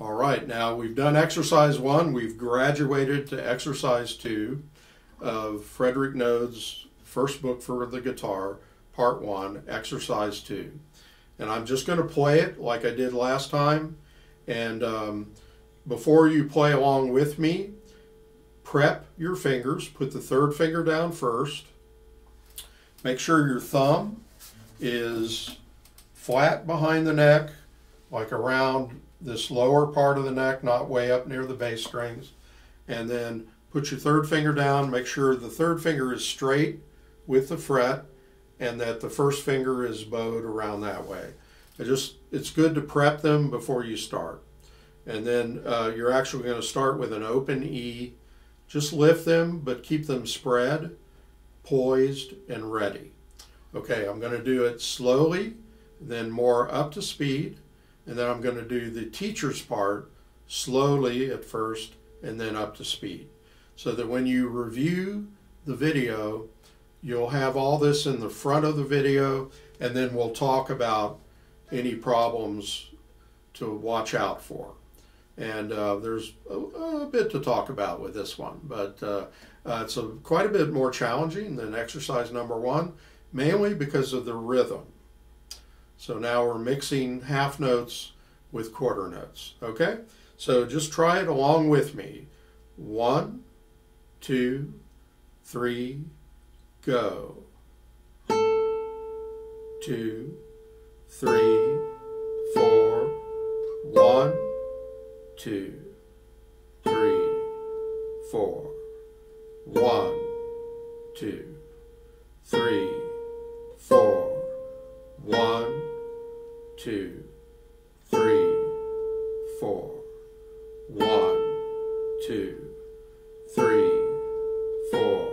All right, now we've done exercise 1. We've graduated to exercise 2 of Frederick Noad's first book for the guitar, part 1, exercise 2. And I'm just going to play it like I did last time. And before you play along with me, prep your fingers. Put the third finger down first. Make sure your thumb is flat behind the neck, like around this lower part of the neck, not way up near the bass strings. And then put your third finger down. Make sure the third finger is straight with the fret and that the first finger is bowed around that way. It's good to prep them before you start. And then you're actually going to start with an open E. Just lift them, but keep them spread, poised, and ready. Okay, I'm going to do it slowly, then more up to speed, and then I'm going to do the teacher's part slowly at first, and then up to speed. So that when you review the video, you'll have all this in the front of the video, and then we'll talk about any problems to watch out for. And there's a bit to talk about with this one, but it's quite a bit more challenging than exercise number 1, mainly because of the rhythm. So now we're mixing half notes with quarter notes, okay? So just try it along with me. 1, 2, 3, go. 2, 3, 4, 1, 2, 3, 4, 1, 2, 3, 4, 1, 2, 3, 4, 1, 2, 3, 4,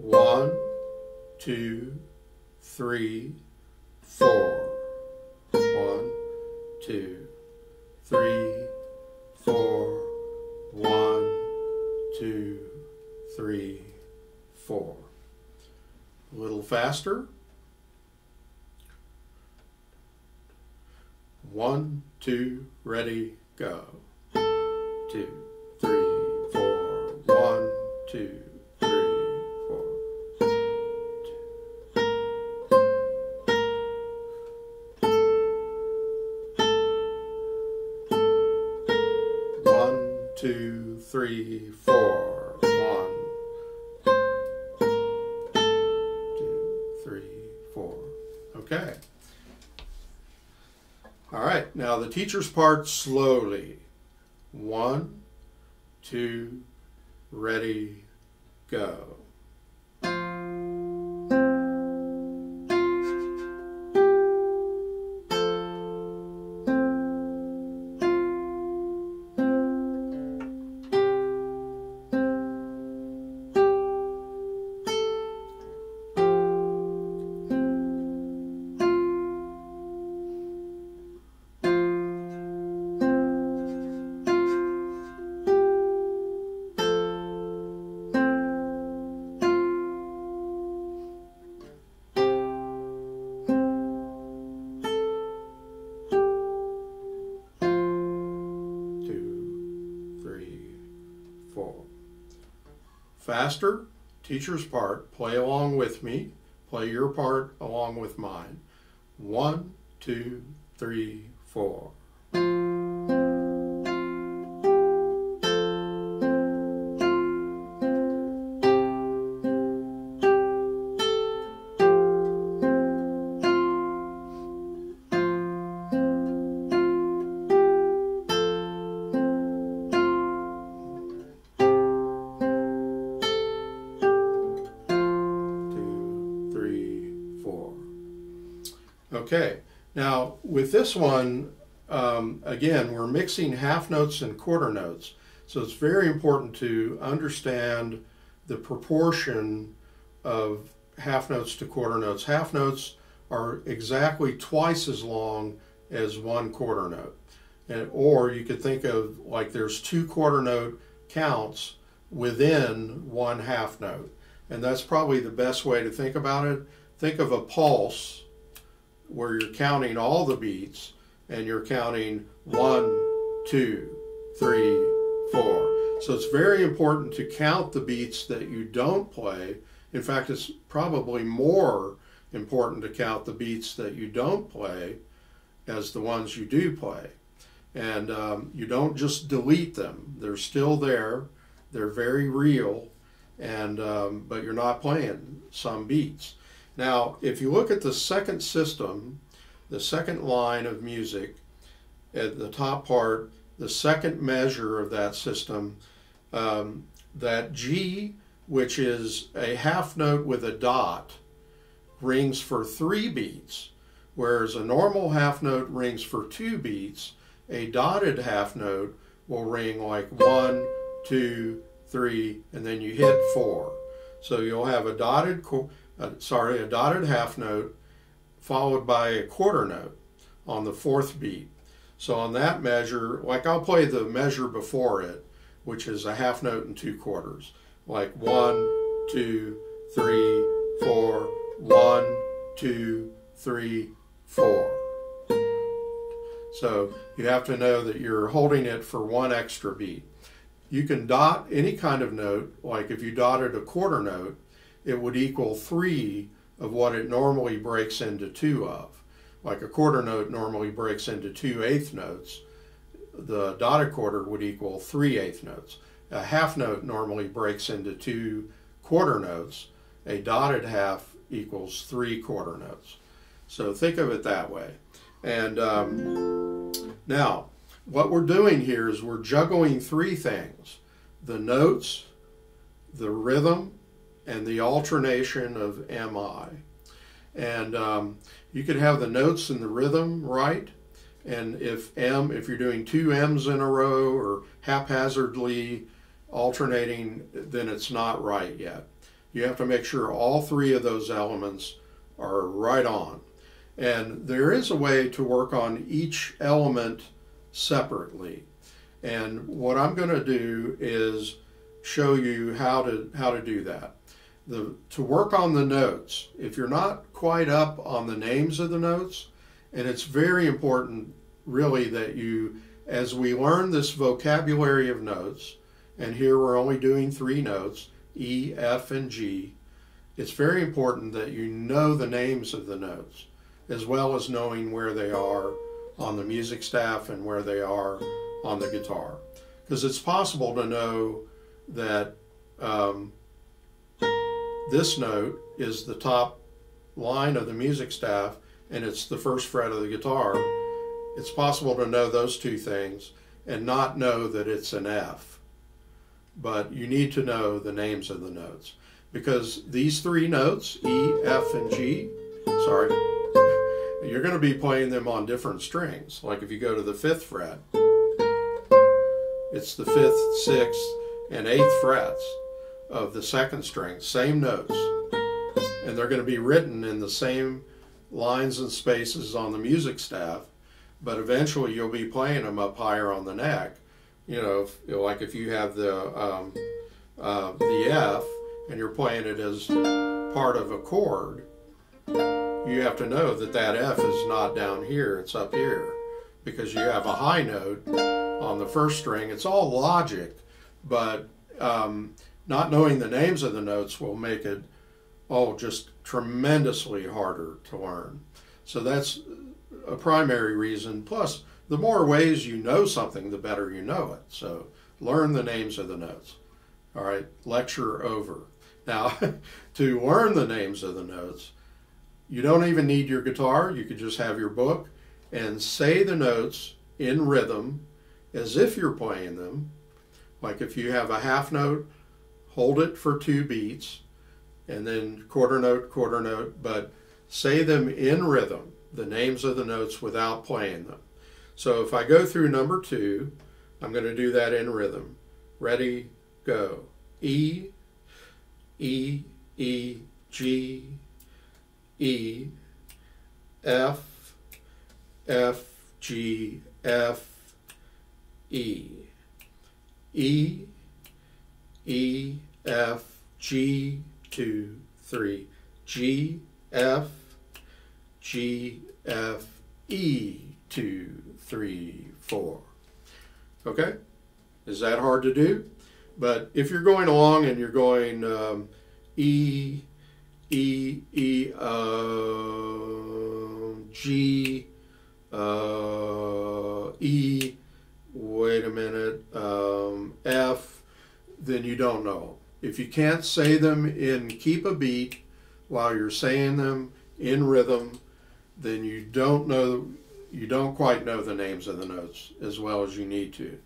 1, 2, 3, 4, 1, 2, 3, 4, 1, 2, 3, 4. A little faster. 1, 2, ready, go. 2, 3, 4, 1, 2, 3, 4. 1, 2, 3, 4. 1, 2, 3, 4. Okay. All right, now the teacher's part slowly. 1, 2, ready, go. Faster, teacher's part, play along with me, play your part along with mine. 1, 2, 3, 4. Okay, now with this one, again, we're mixing half notes and quarter notes. So it's very important to understand the proportion of half notes to quarter notes. Half notes are exactly twice as long as one quarter note. Or you could think of like there's 2 quarter note counts within one half note. And that's probably the best way to think about it. Think of a pulse where you're counting all the beats and you're counting 1, 2, 3, 4. So it's very important to count the beats that you don't play. In fact, it's probably more important to count the beats that you don't play as the ones you do play. And you don't just delete them. They're still there. They're very real, and but you're not playing some beats. Now, if you look at the second system, the second line of music, at the top part, the second measure of that system, that G, which is a half note with a dot, rings for 3 beats, whereas a normal half note rings for 2 beats. A dotted half note will ring like 1, 2, 3, and then you hit 4. So you'll have a dotted half note followed by a quarter note on the 4th beat. So on that measure, like I'll play the measure before it, which is a half note and 2 quarters, like 1, 2, 3, 4, 1, 2, 3, 4. So you have to know that you're holding it for 1 extra beat. You can dot any kind of note, like if you dotted a quarter note, it would equal 3 of what it normally breaks into 2 of. Like a quarter note normally breaks into 2 eighth notes. The dotted quarter would equal 3 eighth notes. A half note normally breaks into 2 quarter notes. A dotted half equals 3 quarter notes. So think of it that way. And now, what we're doing here is we're juggling 3 things: the notes, the rhythm, and the alternation of MI. And you could have the notes and the rhythm right, and if you're doing 2 M's in a row or haphazardly alternating, then it's not right yet. You have to make sure all 3 of those elements are right on. And there is a way to work on each element separately. And what I'm going to do is show you how to do that. To work on the notes, if you're not quite up on the names of the notes, and it's very important really that you, as we learn this vocabulary of notes, and here we're only doing 3 notes, E, F, and G, it's very important that you know the names of the notes, as well as knowing where they are on the music staff and where they are on the guitar. Because it's possible to know that this note is the top line of the music staff and it's the 1st fret of the guitar. It's possible to know those 2 things and not know that it's an F. But you need to know the names of the notes, because these 3 notes, E, F, and G, you're going to be playing them on different strings. Like if you go to the 5th fret, it's the 5th, 6th, and 8th frets of the 2nd string, same notes. And they're going to be written in the same lines and spaces on the music staff, but eventually you'll be playing them up higher on the neck. You know, like if you have the F and you're playing it as part of a chord, you have to know that that F is not down here, it's up here, because you have a high note on the 1st string. It's all logic, but not knowing the names of the notes will make it just tremendously harder to learn. So that's a primary reason. Plus, the more ways you know something, the better you know it. So learn the names of the notes. All right, lecture over. Now, to learn the names of the notes, you don't even need your guitar. You could just have your book and say the notes in rhythm as if you're playing them. Like if you have a half note, hold it for 2 beats, and then quarter note, but say them in rhythm, the names of the notes without playing them. So if I go through number 2, I'm going to do that in rhythm. Ready, go. E, E, E, G, E, F, F, G, F, E, E, E, F, G, 2, 3, G, F, G, F, E, 2, 3, 4. Okay? Is that hard to do? But if you're going along and you're going E, E, E, G, E, wait a minute, F, then you don't know. If you can't say them in keep a beat while you're saying them in rhythm, then you don't quite know the names of the notes as well as you need to.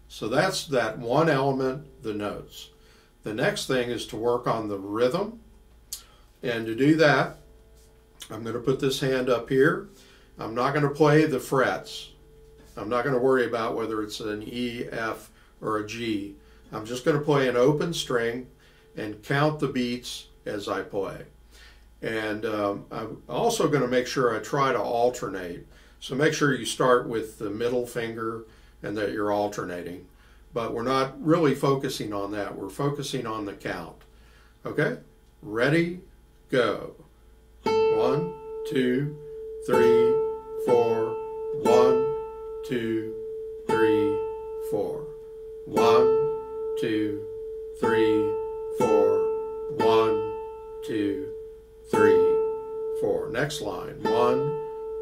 So that's that one element, the notes. The next thing is to work on the rhythm. And to do that, I'm going to put this hand up here. I'm not going to play the frets. I'm not going to worry about whether it's an E, F, or a G. I'm just going to play an open string and count the beats as I play. And I'm also going to make sure I try to alternate. So make sure you start with the middle finger and that you're alternating. But we're not really focusing on that. We're focusing on the count. Okay? Ready, go. 1, 2, 3, 4. 1, 2, 3, 4. 1, 2, 3, 4. 1, 2, 3, 4. Next line. 1,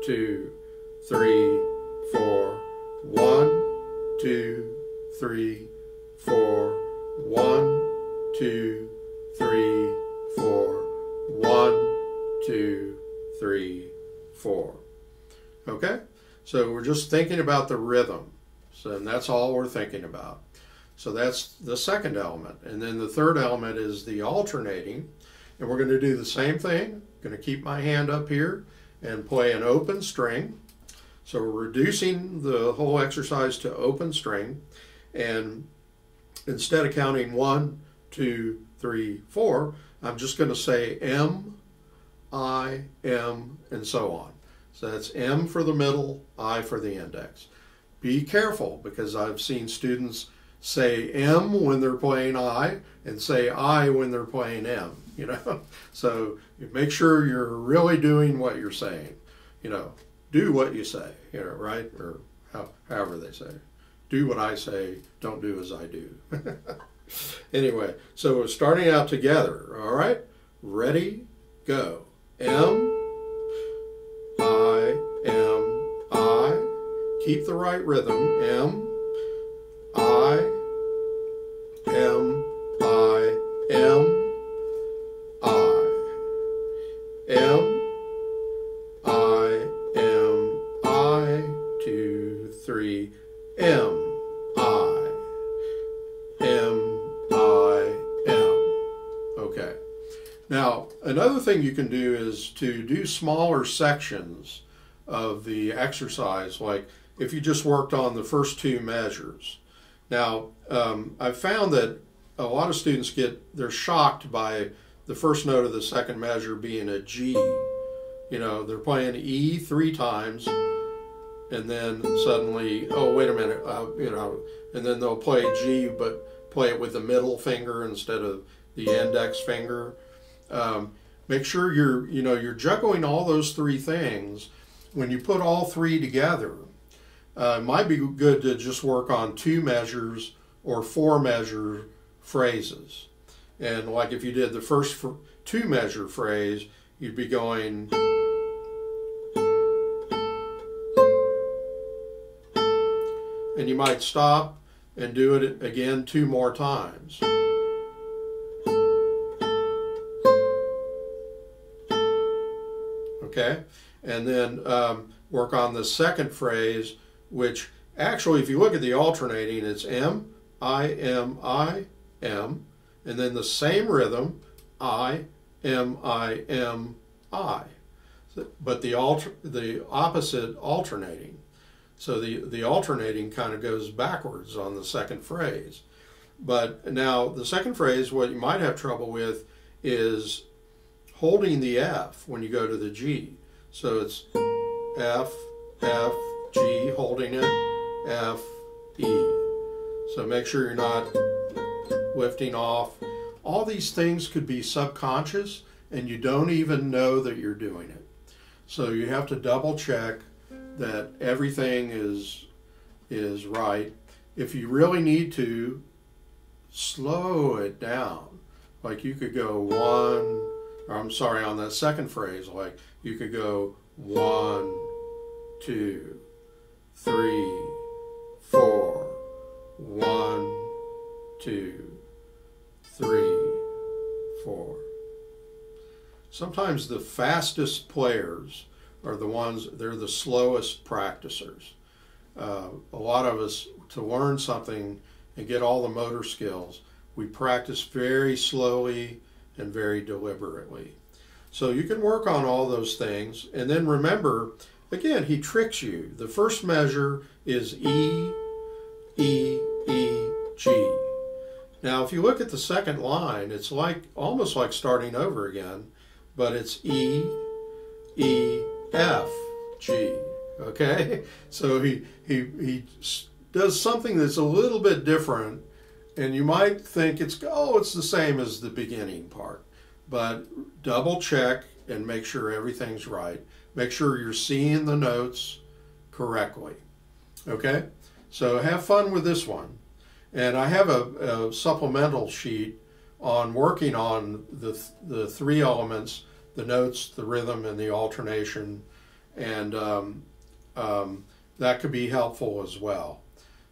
2, 3, 4. 1, 2, 3, 4. 1, 2, 3, 4. 1, 2, 3, 4. Okay? So we're just thinking about the rhythm. And that's all we're thinking about. So that's the second element. And then the third element is the alternating. And we're going to do the same thing. I'm going to keep my hand up here and play an open string. So we're reducing the whole exercise to open string. And instead of counting 1, 2, 3, 4, I'm just going to say M, I, M, and so on. So that's M for the middle, I for the index. Be careful, because I've seen students say M when they're playing I and say I when they're playing M, you know. So you make sure you're really doing what you're saying. You know, do what you say, you know, right? Or however they say. Do what I say, don't do as I do. Anyway, so we're starting out together, all right? Ready, go. M, I, M, I. Keep the right rhythm. M, I, M, I, M, I. M, I, M, I. 2, 3. M, I, M, I, M. Okay. Now, another thing you can do is to do smaller sections of the exercise, like if you just worked on the first 2 measures. Now, I've found that a lot of students they're shocked by the first note of the second measure being a G. You know, they're playing E 3 times, and then suddenly, oh, wait a minute, you know, and then they'll play G, but play it with the middle finger instead of the index finger. Make sure you're juggling all those 3 things. When you put all 3 together, it might be good to just work on 2 measures or 4 measure phrases. And like if you did the first 2 measure phrase, you'd be going, and you might stop and do it again 2 more times. Okay? And then work on the second phrase, which actually, if you look at the alternating, it's M, I, M, I, M, and then the same rhythm, I, M, I, M, I. But the opposite alternating. So the alternating kind of goes backwards on the second phrase. But now the second phrase, what you might have trouble with is holding the F when you go to the G. So it's F, F, G, holding it, F, E. So make sure you're not lifting off. All these things could be subconscious and you don't even know that you're doing it. So you have to double check that everything is is right. If you really need to, slow it down. Like you could go on that second phrase, like you could go 1, 2, 3, 4, 1, 2, 3, 4. Sometimes the fastest players are they're the slowest practicers. A lot of us, to learn something and get all the motor skills, we practice very slowly and very deliberately. So you can work on all those things, and then remember, again, he tricks you. The first measure is E, E, E, G. Now, if you look at the second line, it's almost like starting over again, but it's E, E, F, G. Okay, so he does something that's a little bit different, and you might think it's the same as the beginning part, but double check and make sure everything's right. Make sure you're seeing the notes correctly. Okay, so have fun with this one, and I have a supplemental sheet on working on the three elements: the notes, the rhythm, and the alternation, and that could be helpful as well.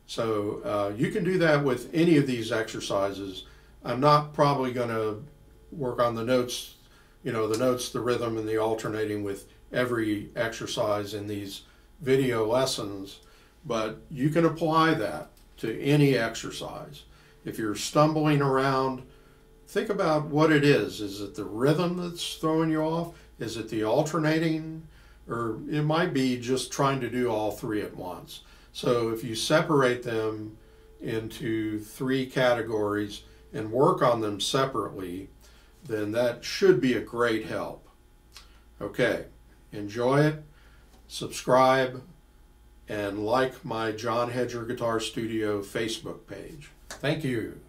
So you can do that with any of these exercises. I'm not probably going to work on the notes, the rhythm, and the alternating with every exercise in these video lessons, but you can apply that to any exercise. If you're stumbling around, think about what it is. Is it the rhythm that's throwing you off? Is it the alternating? Or it might be just trying to do all three at once. So if you separate them into three categories and work on them separately, then that should be a great help. Okay, enjoy it, subscribe, and like my John Hedger Guitar Studio Facebook page. Thank you.